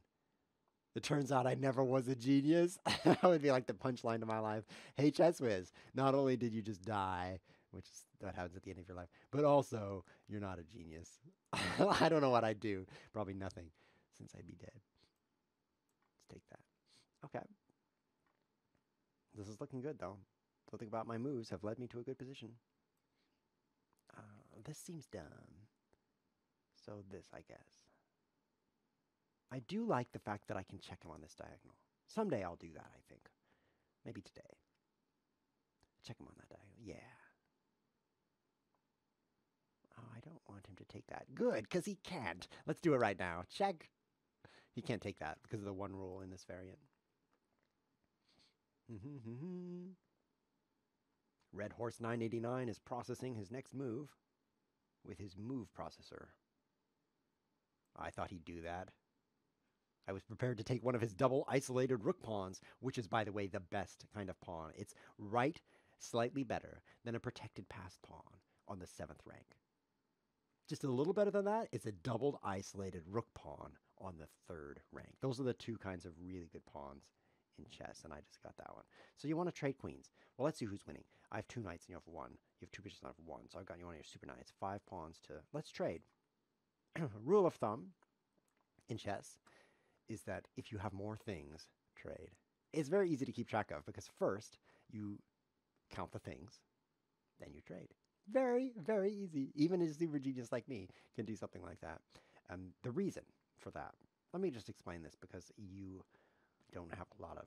it turns out I never was a genius. That would be like the punchline to my life. Hey, ChessWhiz, not only did you just die, which is what happens at the end of your life, but also you're not a genius. I don't know what I'd do. Probably nothing, since I'd be dead. Let's take that. Okay. This is looking good, though. Something about my moves have led me to a good position. This seems dumb. So this, I guess. I do like the fact that I can check him on this diagonal. Someday I'll do that, I think. Maybe today. Check him on that diagonal. Yeah. Oh, I don't want him to take that. Good, because he can't. Let's do it right now. Check. He can't take that because of the one rule in this variant. Red Horse 989 is processing his next move with his move processor. I thought he'd do that. I was prepared to take one of his double isolated rook pawns, which is, by the way, the best kind of pawn. It's right slightly better than a protected passed pawn on the 7th rank. Just a little better than that, it's a doubled isolated rook pawn on the 3rd rank. Those are the two kinds of really good pawns in chess, and I just got that one. So you want to trade queens. Well, let's see who's winning. I have 2 knights and you have 1. You have 2 bishops and I have 1. So I've got you one of your super knights. 5 pawns to... Let's trade. Rule of thumb in chess is that if you have more things, trade. It's very easy to keep track of because first you count the things, then you trade. Very, very easy. Even a super genius like me can do something like that. The reason for that, let me just explain this because you don't have a lot of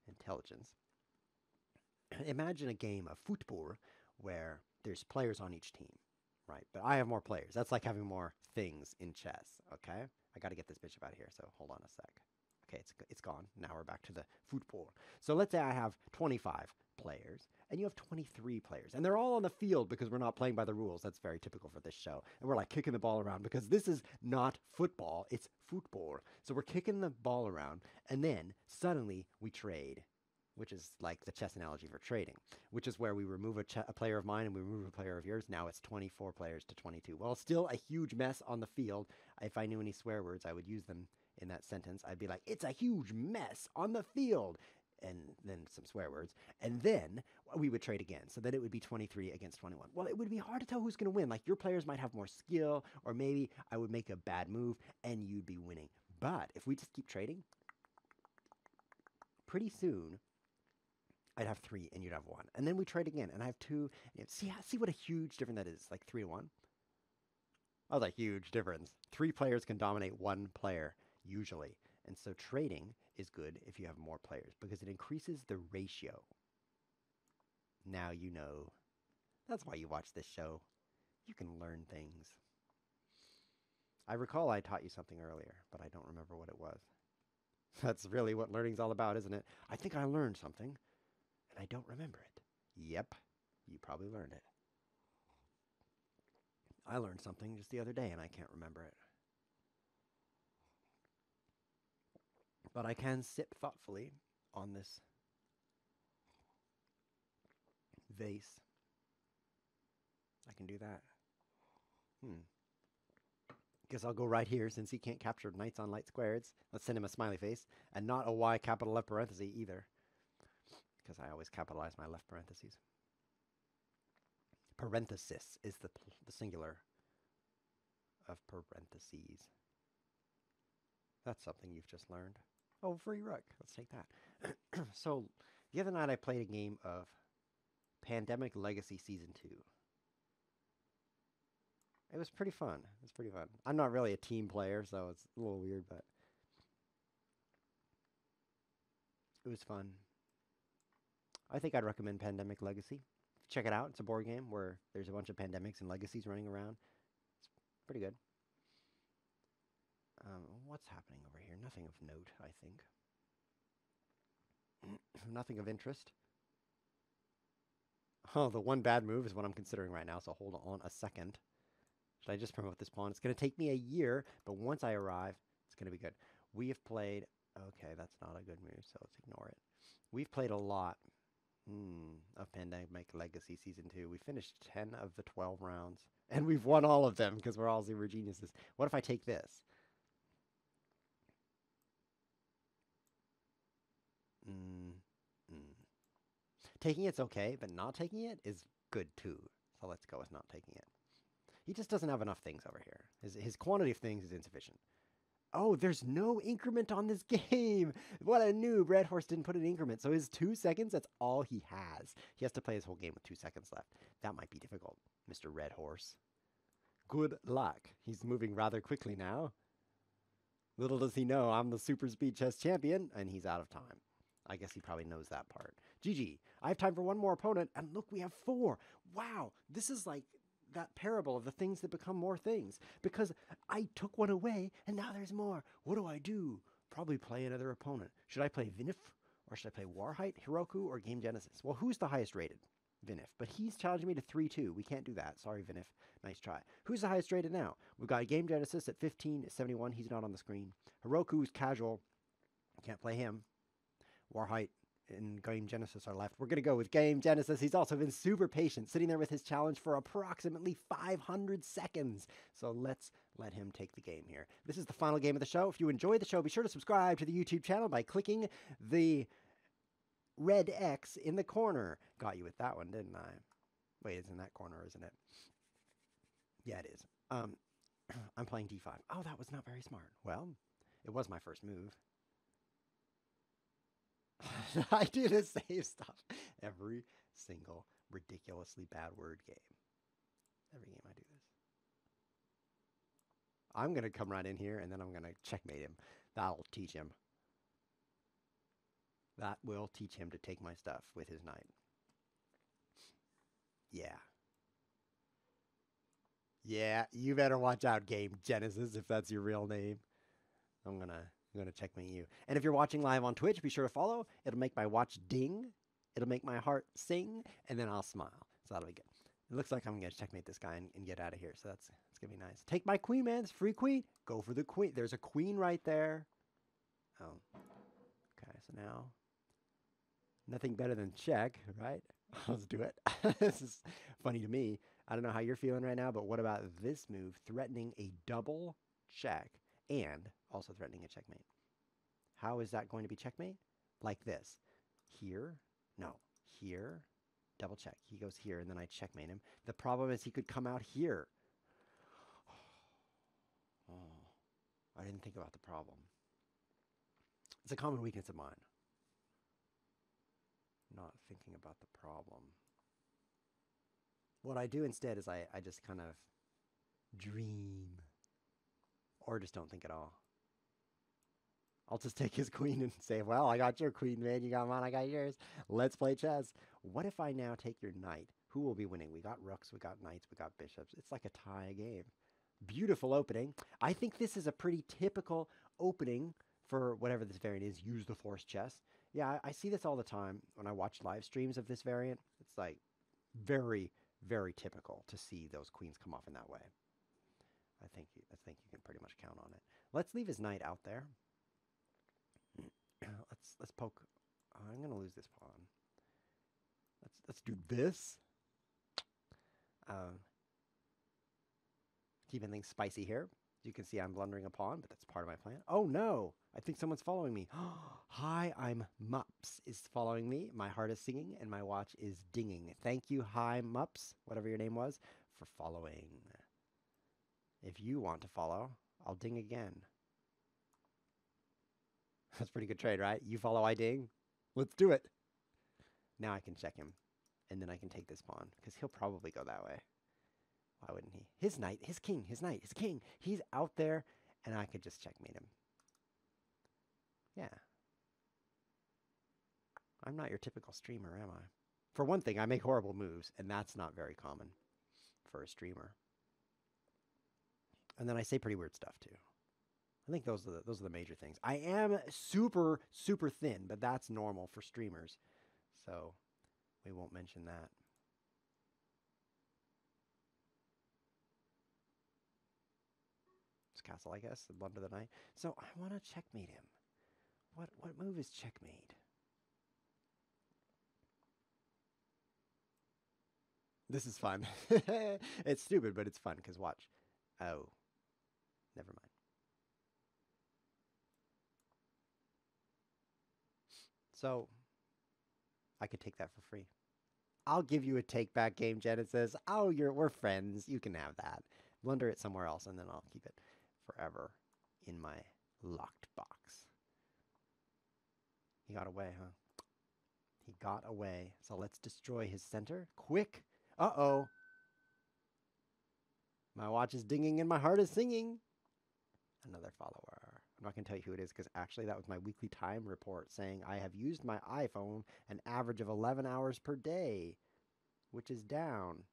intelligence. Imagine a game of football where there's players on each team, right? But I have more players. That's like having more things in chess, okay? I got to get this bishop out of here, so hold on a sec. Okay, it's gone. Now we're back to the football. So let's say I have 25 players, and you have 23 players, and they're all on the field because we're not playing by the rules. That's very typical for this show. And we're like kicking the ball around because this is not football, it's football. So we're kicking the ball around, and then suddenly we trade, which is like the chess analogy for trading, which is where we remove a player of mine and we remove a player of yours. Now it's 24 players to 22. Well, still a huge mess on the field. If I knew any swear words, I would use them in that sentence. I'd be like, it's a huge mess on the field. And then some swear words. And then we would trade again. So then it would be 23 against 21. Well, it would be hard to tell who's going to win. Like your players might have more skill, or maybe I would make a bad move and you'd be winning. But if we just keep trading, pretty soon I'd have 3 and you'd have 1. And then we trade again and I have 2. And see what a huge difference that is, like 3 to 1. That was a huge difference. 3 players can dominate 1 player usually. And so trading is good if you have more players because it increases the ratio. Now you know. That's why you watch this show. You can learn things. I recall I taught you something earlier, but I don't remember what it was. That's really what learning's all about, isn't it? I think I learned something, and I don't remember it. Yep, you probably learned it. I learned something just the other day, and I can't remember it. But I can sit thoughtfully on this vase. I can do that. Guess I'll go right here since he can't capture knights on light squares. Let's send him a smiley face. And not a Y capital left parenthesis either. Because I always capitalize my left parentheses. Parenthesis is the singular. of parentheses. That's something you've just learned. Oh, free rook. Let's take that. So, the other night I played a game of Pandemic Legacy Season 2. It was pretty fun. It was pretty fun. I'm not really a team player, so it's a little weird, but it was fun. I think I'd recommend Pandemic Legacy. Check it out. It's a board game where there's a bunch of pandemics and legacies running around. It's pretty good. What's happening over here? Nothing of note, I think. Nothing of interest. Oh, the one bad move is what I'm considering right now, so hold on a second. Should I just promote this pawn? It's going to take me a year, but once I arrive, it's going to be good. We have played... Okay, that's not a good move, so let's ignore it. We've played a lot of Pandemic Legacy Season 2. We finished 10 of the 12 rounds, and we've won all of them because we're all Zebra geniuses. What if I take this? Taking it's okay, but not taking it is good too. So let's go with not taking it. He just doesn't have enough things over here. His quantity of things is insufficient. Oh, there's no increment on this game. What a noob. Red Horse didn't put an increment. So his 2 seconds, that's all he has. He has to play his whole game with 2 seconds left. That might be difficult, Mr. Red Horse. Good luck. He's moving rather quickly now. Little does he know I'm the super speed chess champion, and he's out of time. I guess he probably knows that part. GG. I have time for one more opponent, and look, we have 4. Wow, this is like that parable of the things that become more things. Because I took one away, and now there's more. What do I do? Probably play another opponent. Should I play Vinif, or should I play Warhite, Heroku, or Game Genesis? Well, who's the highest rated? Vinif. But he's challenging me to 3-2. We can't do that. Sorry, Vinif. Nice try. Who's the highest rated now? We've got Game Genesis at 1571. He's not on the screen. Heroku's casual. Can't play him. Warhite and Game Genesis are left. We're going to go with Game Genesis. He's also been super patient, sitting there with his challenge for approximately 500 seconds. So let's let him take the game here. This is the final game of the show. If you enjoyed the show, be sure to subscribe to the YouTube channel by clicking the red X in the corner. Got you with that one, didn't I? Wait, it's in that corner, isn't it? Yeah, it is. I'm playing D5. Oh, that was not very smart. Well, it was my first move. I do the same stuff every single ridiculously bad word game. Every game I do this. I'm going to come right in here, and then I'm going to checkmate him. That'll teach him. That will teach him to take my stuff with his knight. Yeah. Yeah, you better watch out, Game Genesis, if that's your real name. I'm gonna checkmate you. And if you're watching live on Twitch, be sure to follow. It'll make my watch ding. It'll make my heart sing, and then I'll smile. So that'll be good. It looks like I'm gonna checkmate this guy and get out of here. So it's gonna be nice. Take my queen, man. It's free queen. Go for the queen. There's a queen right there. Oh. Okay, so now nothing better than check, right? Let's do it. This is funny to me. I don't know how you're feeling right now, but what about this move? Threatening a double check and also threatening a checkmate. How is that going to be checkmate? Like this. Here. No. Here. Double check. He goes here, and then I checkmate him. The problem is he could come out here. Oh, I didn't think about the problem. It's a common weakness of mine. Not thinking about the problem. What I do instead is I just kind of dream. Or just don't think at all. I'll just take his queen and say, well, I got your queen, man. You got mine, I got yours. Let's play chess. What if I now take your knight? Who will be winning? We got rooks, we got knights, we got bishops. It's like a tie game. Beautiful opening. I think this is a pretty typical opening for whatever this variant is. Use the force chess. Yeah, I see this all the time when I watch live streams of this variant. It's like very, very typical to see those queens come off in that way. I think you can pretty much count on it. Let's leave his knight out there. Let's poke. Oh, I'm gonna lose this pawn. Let's do this. Keeping things spicy here. You can see I'm blundering a pawn, but that's part of my plan. Oh no! I think someone's following me. Hi, I'm Mups is following me. My heart is singing and my watch is dinging. Thank you, Hi Mups, whatever your name was, for following. If you want to follow, I'll ding again. That's a pretty good trade, right? You follow, I ding. Let's do it. Now I can check him. And then I can take this pawn, because he'll probably go that way. Why wouldn't he? His knight, his king, his knight, his king. He's out there, and I could just checkmate him. Yeah. I'm not your typical streamer, am I? For one thing, I make horrible moves, and that's not very common for a streamer. And then I say pretty weird stuff, too. I think those are the major things. I am super, super thin, but that's normal for streamers. So we won't mention that. It's castle, I guess, the blunder of the knight. So I want to checkmate him. What move is checkmate? This is fun. It's stupid, but it's fun, because watch. Oh. Never mind. So, I could take that for free. I'll give you a take-back game, Genesis. Oh, we're friends. You can have that. Blunder it somewhere else, and then I'll keep it forever in my locked box. He got away, huh? He got away. So let's destroy his center. Quick. Uh-oh. My watch is dinging and my heart is singing. Another follower. I'm not going to tell you who it is because actually that was my weekly time report saying I have used my iPhone an average of 11 hours per day, which is down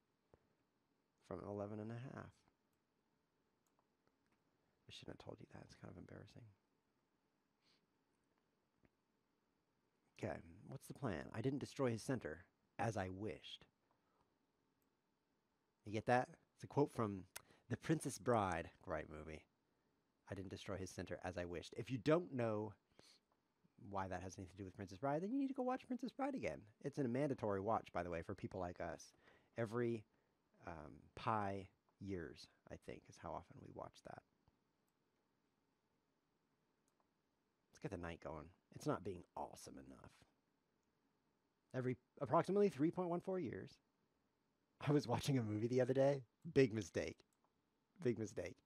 from 11 and a half. I shouldn't have told you that. It's kind of embarrassing. Okay, what's the plan? I didn't destroy his center as I wished. You get that? It's a quote from The Princess Bride. Great movie. I didn't destroy his center as I wished. If you don't know why that has anything to do with Princess Bride, then you need to go watch Princess Bride again. It's a mandatory watch, by the way, for people like us. Every pi years, I think, is how often we watch that. Let's get the knight going. It's not being awesome enough. Every approximately 3.14 years. I was watching a movie the other day. Big mistake. Big mistake.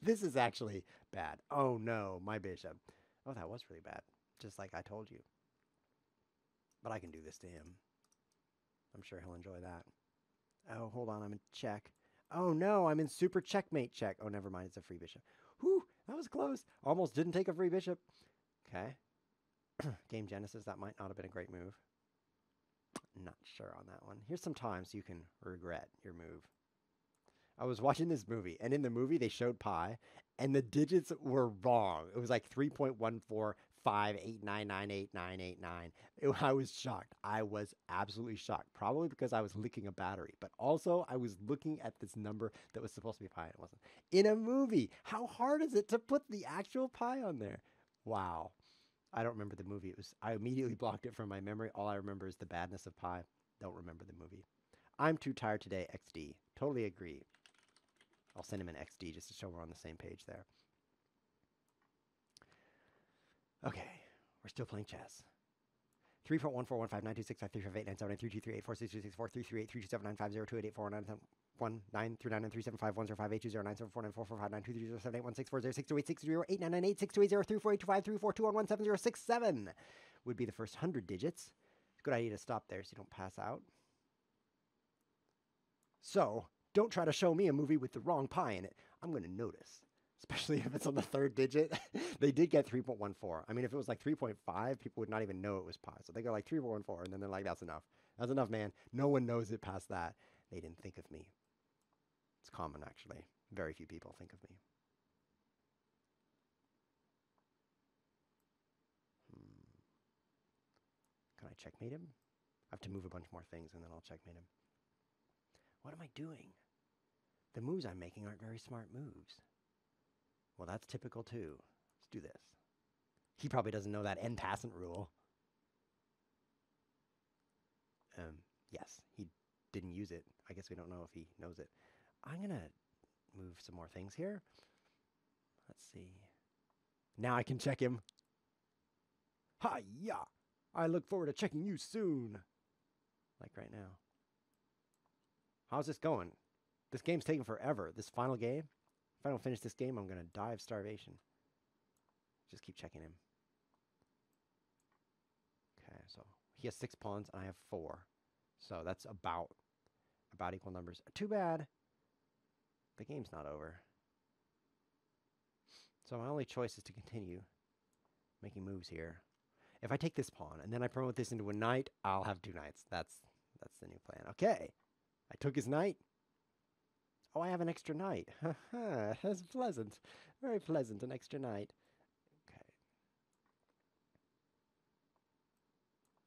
This is actually bad. Oh no, my bishop. Oh, that was really bad. Just like I told you. But I can do this to him. I'm sure he'll enjoy that. Oh, hold on, I'm in check. Oh no, I'm in super checkmate check. Oh, never mind, it's a free bishop. Whew, that was close. Almost didn't take a free bishop. Okay. Game Genesis, that might not have been a great move. Not sure on that one. Here's some times you can regret your move. I was watching this movie, and in the movie they showed pi, and the digits were wrong. It was like 3.14589989989. I was shocked. I was absolutely shocked. Probably because I was licking a battery, but also I was looking at this number that was supposed to be pi, and it wasn't. In a movie, how hard is it to put the actual pi on there? Wow. I don't remember the movie. I immediately blocked it from my memory. All I remember is the badness of pi. Don't remember the movie. I'm too tired today, XD. Totally agree. I'll send him an XD just to show we're on the same page there. Okay, we're still playing chess. 3.141592679338479741933752899374933809744923375217062803482534917067 would be the first 100 digits. Good idea to stop there so you don't pass out. So, don't try to show me a movie with the wrong pi in it. I'm going to notice, especially if it's on the third digit. They did get 3.14. I mean, if it was like 3.5, people would not even know it was pi. So they go like 3.14, and then they're like, that's enough. That's enough, man. No one knows it past that. They didn't think of me. It's common, actually. Very few people think of me. Can I checkmate him? I have to move a bunch more things, and then I'll checkmate him. What am I doing? The moves I'm making aren't very smart moves. Well, that's typical too. Let's do this. He probably doesn't know that en passant rule. Yes, he didn't use it. I guess we don't know if he knows it. I'm going to move some more things here. Let's see. Now I can check him. Hi-ya! I look forward to checking you soon. Like right now. How's this going? This game's taking forever. This final game, if I don't finish this game, I'm going to die of starvation. Just keep checking him. Okay, so he has 6 pawns, and I have 4. So that's about equal numbers. Too bad. The game's not over. So my only choice is to continue making moves here. If I take this pawn, and then I promote this into a knight, I'll have 2 knights. That's the new plan. Okay. I took his knight. Oh, I have an extra knight. That's pleasant. Very pleasant, an extra knight. Okay.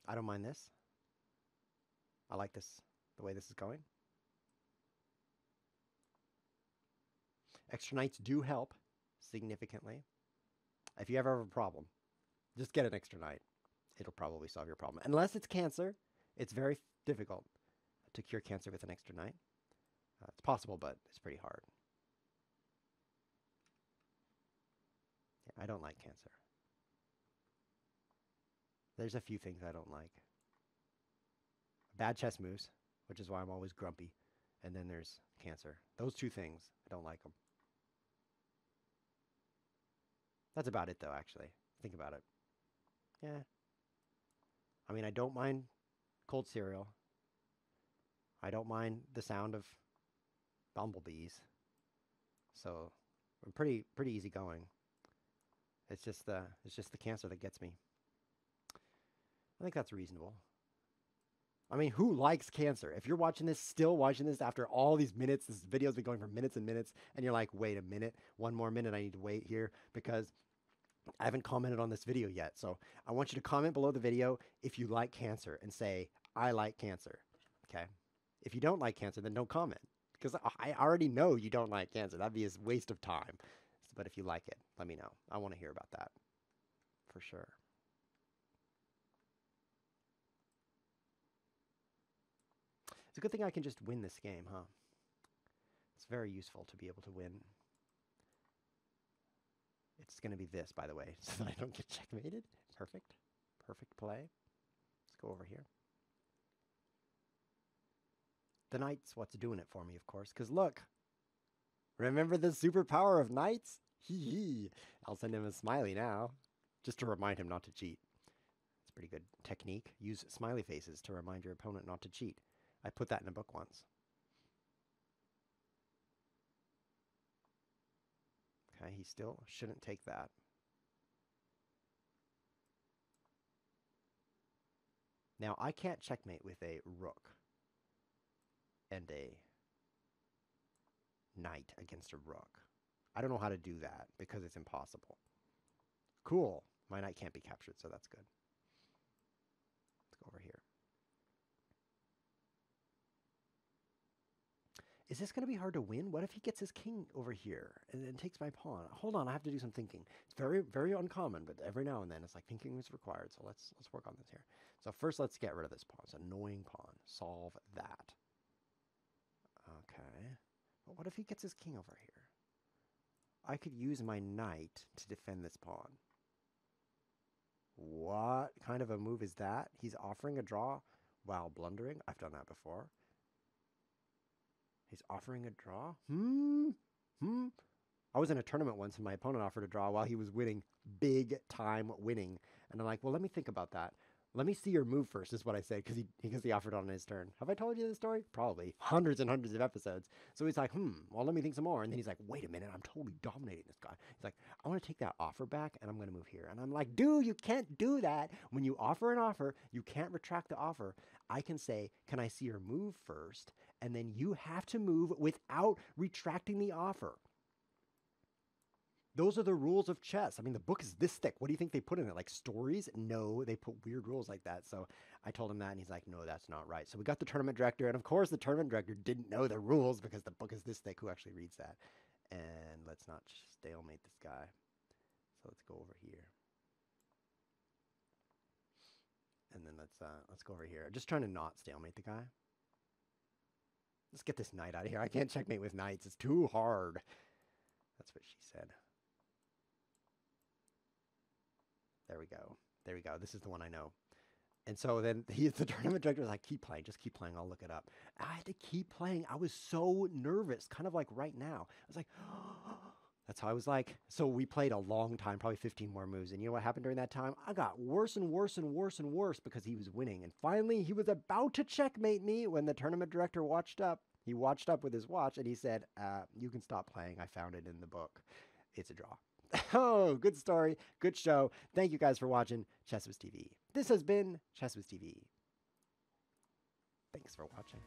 I don't mind this. I like this, the way this is going. Extra knights do help significantly. If you ever have a problem, just get an extra knight. It'll probably solve your problem. Unless it's cancer, it's very difficult to cure cancer with an extra knight. It's possible, but it's pretty hard. Yeah, I don't like cancer. There's a few things I don't like. Bad chess moves, which is why I'm always grumpy. And then there's cancer. Those 2 things, I don't like them. That's about it, though, actually. Think about it. Yeah. I mean, I don't mind cold cereal. I don't mind the sound of bumblebees. So, I'm pretty easy going. It's just the cancer that gets me. I think that's reasonable. I mean, who likes cancer? If you're watching this, still watching this after all these minutes, this video's been going for minutes and minutes, and you're like, wait a minute, 1 more minute, I need to wait here because I haven't commented on this video yet. So I want you to comment below the video if you like cancer and say, I like cancer. Okay? If you don't like cancer, then don't comment because I already know you don't like cancer. That'd be a waste of time. But if you like it, let me know. I want to hear about that for sure. It's a good thing I can just win this game, huh? It's very useful to be able to win. It's going to be this, by the way, so that I don't get checkmated. Perfect. Perfect play. Let's go over here. The knight's what's doing it for me, of course, because look. Remember the superpower of knights? Hee hee. I'll send him a smiley now, just to remind him not to cheat. It's a pretty good technique. Use smiley faces to remind your opponent not to cheat. I put that in a book once. Okay, he still shouldn't take that. Now, I can't checkmate with a rook and a knight against a rook. I don't know how to do that because it's impossible. Cool. My knight can't be captured, so that's good. Let's go over here. Is this going to be hard to win? What if he gets his king over here and then takes my pawn? Hold on, I have to do some thinking. It's very, very uncommon, but every now and then it's like thinking is required. So let's work on this here. So first, let's get rid of this pawn. It's an annoying pawn. Solve that. Okay. But what if he gets his king over here? I could use my knight to defend this pawn. What kind of a move is that? He's offering a draw while blundering. I've done that before. He's offering a draw? I was in a tournament once and my opponent offered a draw while he was winning, big time winning. And I'm like, well, let me think about that. Let me see your move first, is what I said, because he offered on his turn. Have I told you this story? Probably. Hundreds and hundreds of episodes. So he's like, well, let me think some more. And then he's like, wait a minute, I'm totally dominating this guy. He's like, I want to take that offer back, and I'm going to move here. And I'm like, dude, you can't do that. When you offer an offer, you can't retract the offer. I can say, can I see your move first? And then you have to move without retracting the offer. Those are the rules of chess. I mean, the book is this thick. What do you think they put in it? Like stories? No, they put weird rules like that. So I told him that, and he's like, no, that's not right. So we got the tournament director, and of course the tournament director didn't know the rules because the book is this thick. Who actually reads that? And let's not stalemate this guy. So let's go over here. And then let's go over here. Just trying to not stalemate the guy. Let's get this knight out of here. I can't checkmate with knights. It's too hard. That's what she said. There we go. There we go. This is the one I know. And so then the tournament director was like, keep playing, just keep playing. I'll look it up. I had to keep playing. I was so nervous, kind of like right now. I was like, that's how I was like. So we played a long time, probably 15 more moves. And you know what happened during that time? I got worse and worse and worse and worse because he was winning. And finally, he was about to checkmate me when the tournament director watched up. He watched up with his watch and he said, you can stop playing. I found it in the book. It's a draw. Oh, good story. Good show. Thank you guys for watching ChessWhiz TV. This has been ChessWhiz TV. Thanks for watching.